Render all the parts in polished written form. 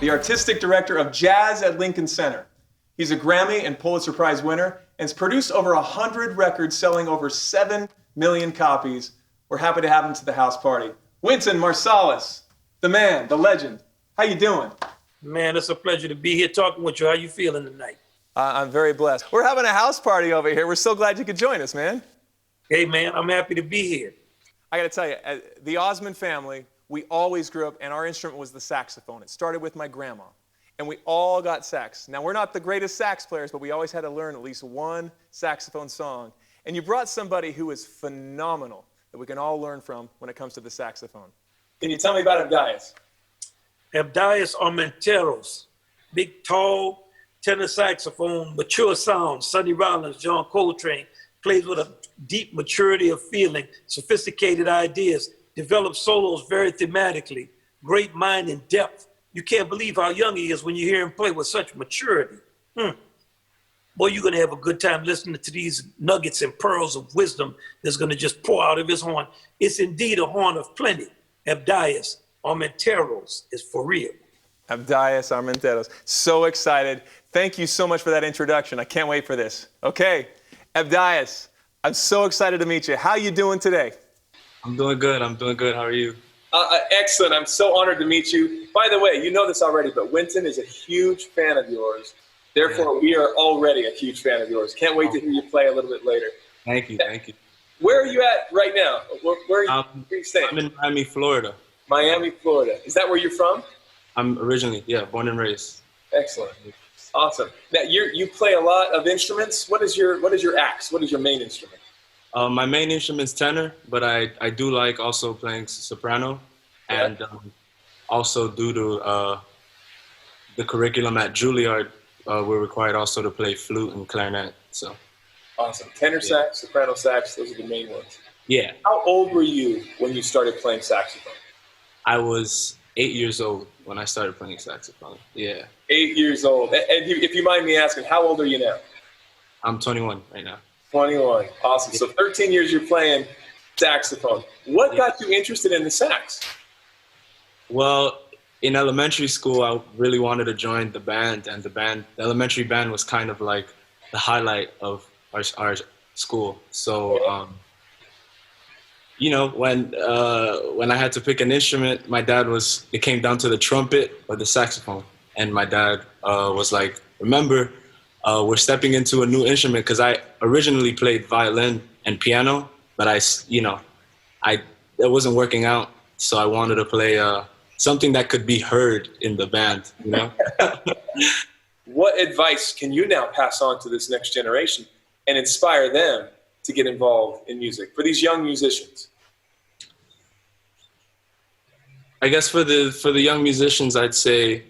the artistic director of Jazz at Lincoln Center. He's a Grammy and Pulitzer Prize winner and has produced over 100 records selling over 7 million copies. We're happy to have him to the house party. Wynton Marsalis, the man, the legend. How you doing? Man, it's a pleasure to be here talking with you. How you feeling tonight? I'm very blessed. We're having a house party over here. We're so glad you could join us, man. Hey, man, I'm happy to be here. I got to tell you, the Osmond family, we always grew up, and our instrument was the saxophone. It started with my grandma, and we all got sax. Now, we're not the greatest sax players, but we always had to learn at least one saxophone song. And you brought somebody who is phenomenal that we can all learn from when it comes to the saxophone. Can you tell me about Abdias? Abdias Anoranza, big, tall, tenor saxophone, mature sound. Sonny Rollins, John Coltrane, plays with a deep maturity of feeling, sophisticated ideas, develops solos very thematically, great mind and depth. You can't believe how young he is when you hear him play with such maturity. Boy, you're gonna have a good time listening to these nuggets and pearls of wisdom that's gonna just pour out of his horn. It's indeed a horn of plenty. Abdias Armenteros is for real. Abdias Armenteros. So excited. Thank you so much for that introduction. I can't wait for this. Okay, Abdias, I'm so excited to meet you. How you doing today? I'm doing good. How are you? Excellent. I'm so honored to meet you. By the way, you know this already, but Wynton is a huge fan of yours. Therefore, we are already a huge fan of yours. Can't wait to hear you play a little bit later. Thank you. Where are you at right now? Where are you staying? I'm in Miami, Florida. Miami, Florida. Is that where you're from? I'm originally, born and raised. Excellent. Awesome. Now, you play a lot of instruments. What is your axe? What is your main instrument? My main instrument is tenor, but I do like also playing soprano. Yeah. And also due to the curriculum at Juilliard, we're required also to play flute and clarinet. So. Awesome. Tenor sax, soprano sax, those are the main ones. Yeah. How old were you when you started playing saxophone? I was 8 years old when I started playing saxophone. Yeah. 8 years old. And if you mind me asking, how old are you now? I'm 21 right now. 21. Awesome. So 13 years you're playing saxophone. What got you interested in the sax? Well, in elementary school, I really wanted to join the band, and the elementary band was kind of like the highlight of our school. So, when I had to pick an instrument, it came down to the trumpet or the saxophone. And my dad was like, remember, we're stepping into a new instrument, because I originally played violin and piano, but it wasn't working out. So I wanted to play something that could be heard in the band, you know? What advice can you now pass on to this next generation and inspire them to get involved in music for these young musicians? I guess for the young musicians, I'd say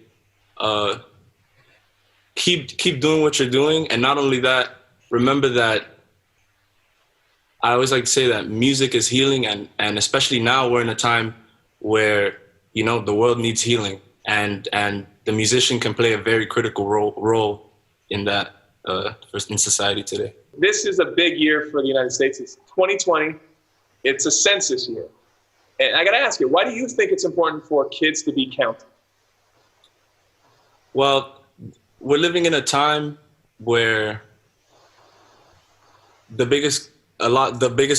keep doing what you're doing, and not only that, remember that I always like to say that music is healing, and especially now we're in a time where the world needs healing, and the musician can play a very critical role in that in society today. This is a big year for the United States. It's 2020. It's a census year. And I got to ask you, why do you think it's important for kids to be counted? Well, we're living in a time where the biggest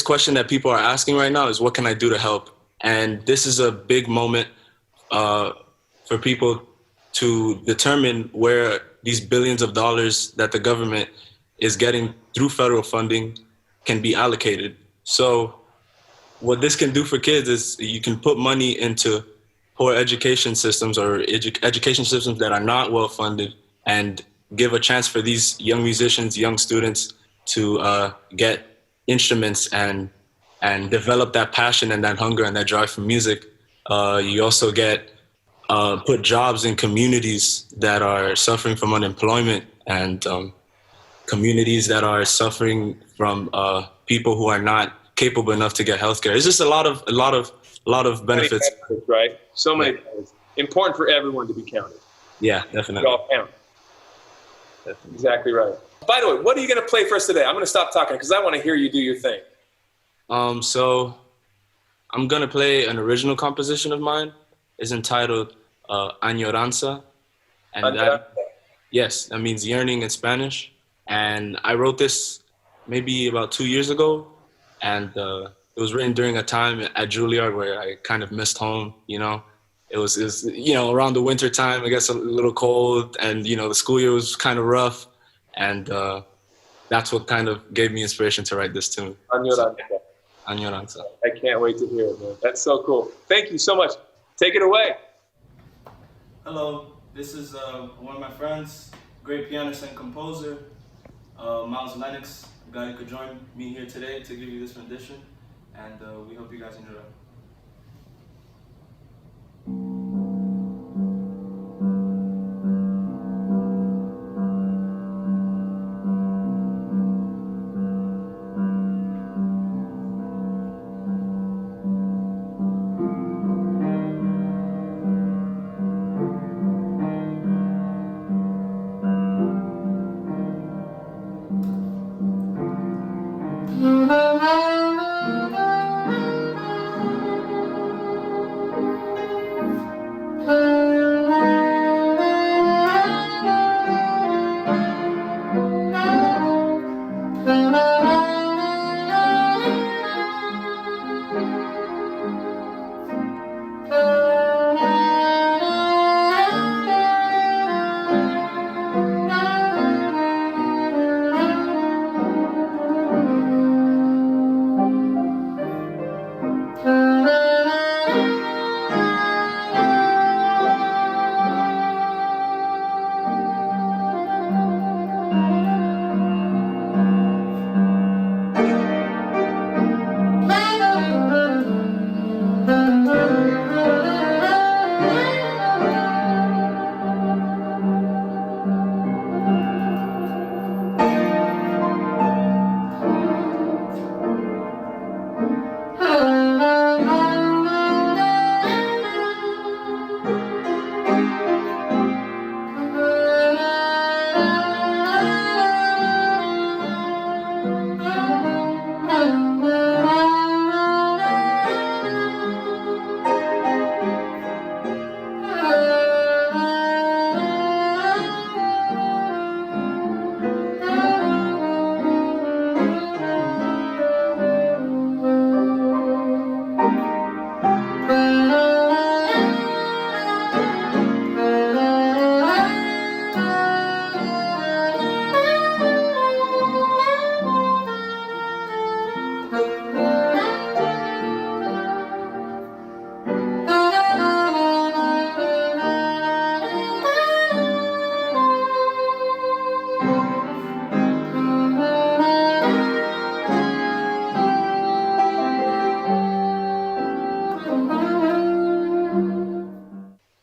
question that people are asking right now is, what can I do to help? And this is a big moment for people to determine where these billions of dollars that the government is getting through federal funding can be allocated. So what this can do for kids is you can put money into poor education systems or education systems that are not well funded, and give a chance for these young musicians, young students to get instruments and develop that passion and that hunger and that drive for music. You also get put jobs in communities that are suffering from unemployment, and communities that are suffering from people who are not capable enough to get healthcare. It's just a lot of benefits. Right? So many benefits. Important for everyone to be counted. Yeah, definitely. We all count. Definitely. Exactly right. By the way, what are you going to play for us today? I'm going to stop talking because I want to hear you do your thing. So I'm going to play an original composition of mine. It's entitled Anoranza, And yes, that means yearning in Spanish. And I wrote this maybe about 2 years ago. And it was written during a time at Juilliard where I kind of missed home, you know. It was around the winter time, I guess a little cold, and, the school year was kind of rough. And that's what kind of gave me inspiration to write this tune. Anoranza. Anoranza. I can't wait to hear it, man. That's so cool. Thank you so much. Take it away. Hello, this is one of my friends, great pianist and composer, Miles Lennox, a guy who could join me here today to give you this rendition, and we hope you guys enjoy it.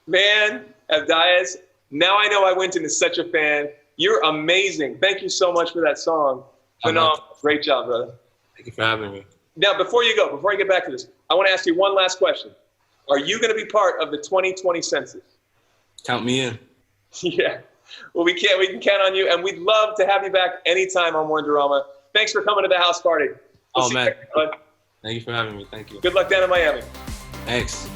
Man, Abdias, now I know I went into such a fan. You're amazing. Thank you so much for that song. Phenomenal. Great job, brother. Thank you for having me. Now, before you go, before I get back to this, I want to ask you one last question. Are you going to be part of the 2020 census? Count me in. Yeah. Well, we can count on you, and we'd love to have you back anytime on Wonderama. Thanks for coming to the house party. Oh, man. Thank you for having me. Thank you. Good luck down in Miami. Thanks.